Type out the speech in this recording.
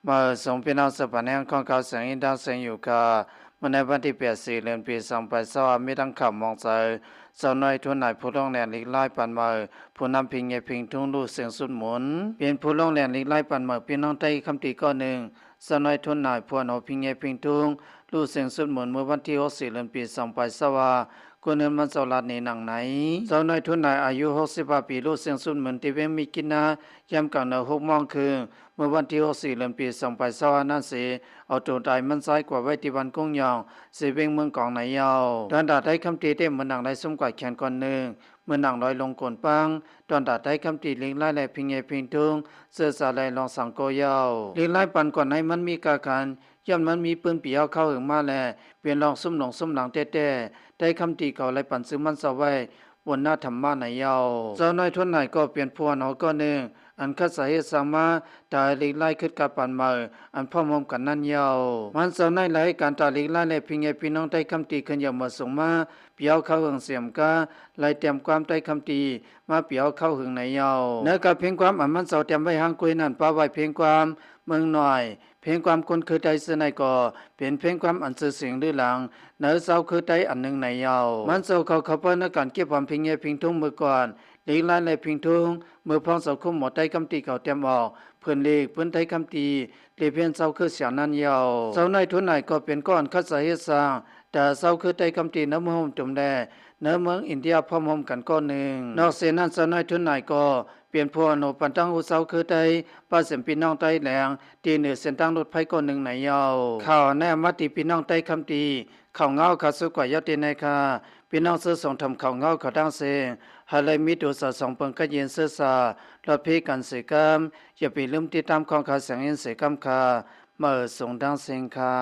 มาส่งพี่น้องสืบพันธุ์แห่งของเขาเสียงอินดาวเสียงอยู่ค่ะเมื่อในวันที่8 4 เดือนปี2022มีทั้งข่าวมองใจเจ้าหน่อยทุนไหนผู้ลงแหลนลิกไล่ปันมาผู้นำพิงเงพิงทุ่งลูเสียงสุดหมุนเป็นผู้ลงแหลนลิกไล่ปันมาพี่น้องใต้คำตีก้อนหนึ่งเจ้าหน่อยทุนไหนผู้นำพิงเงพิงทุ่งลูเสียงสุดหมุนเมื่อวันที่6 4 เดือนปี2022คนเงินมันเจ้าลาดในหนังไหนเจ้าหน่อยทุนไหนอายุ65 ปีลูเสียงสุดหมุนที่เวงมีกินนะย้ำกลางเนื้อ6 โมงครึ่งเมื่อวันที่6 4 เดือนปี2022นั้นสิเอาตัวตายมันซ้ายกว่าไว้ที่วันกุ้งยองสิเวงเมืองกองไหนยาวตอนดาได้คำตีเต็มมันหนังได้สมกว่าแขนก่อนหนึ่งเมื่อหนังลอยลงกนปังตอนดาได้คำตีลิงไล่แลพิงเงพิงทุงเสื้อสาลายลองสังโกยาวลิงไล่ปันก่อนให้มันมีกาการย่อมมันมีปืนปีเอาเข้าถึงมาแลเปลี่ยนลองซุ่มหลงซุ่มหลังเต้ได้คำตีเขาไล่ปันซื้อมันสะไว้บนหน้าธรรมะไหนยาวเจ้าน้อยทุนไหนก็เปลี่ยนพวนเอาก็หนึ่งอันคัดสาเหตุสามาตาลิกไล่ขึ้นกับปันมาอันพ่อมอมกันนั่นยาวมันเจ้าในหลายการตาลิกไล่และพิงเงพี่น้องได้คำตีขึ้นอย่างมาส่งมาเปียวเข้าหึงเสียมกาไล่เตรียมความได้คำตีมาเปียวเข้าหึงในยาวเนื้อกับเพียงความอันมันเจ้าเตรียมไว้หางกุยนั่นป้าไว้เพียงความเมืองหน่อยเพียงความคนคือใจเสนในก่อเป็นเพียงความอันสื่อเสียงหรือหลังเนื้อเจ้าคือใจอันหนึ่งในยาวมันเจ้าเขาเปิ้ลในการเก็บความพิงเงพิงทุ่งมือก่อนลิกไล่และพิงทุ่งเมื่อพ้องสังคมหมดได้คำตีเขาเตรียมออกเพื่อนเล็กเพื่อนไทยคำตีเลียเพียนเจ้าคือเสียนันยาวเจ้าในทุนไหนก็เป็นก้อนคัดสาเหตุสร้างแต่เจ้าคือไทยคำตีน้ำมือห่มจุ่มแดเนื้อเมืองอินเดียพร้อมห่มกันก้อนหนึ่งนอกเสียนั้นเจ้าในทุนไหนก็เปลี่ยนพวกโนปันตั้งอุเจ้าคือไทยป้าเสียมพี่น้องไทยแหลงตีเหนือเส้นตั้งรถไฟก้อนหนึ่งไหนยาวข่าวแน่มัติพี่น้องไทยคำตีข่าวเงาขาสุกว่ายอดตีในค่ะพี่น้องซื้อส่งทำข่าวเงาเขาตั้งเสียงหาเลยมีตัวสะสองเปิงก็เย็นเสื้อสาลดพีกันเสกมอย่าไปลืมติดตามของข่าวเสียงเย็นเสกมค่ะเมื่อส่งดังเสียงค่ะ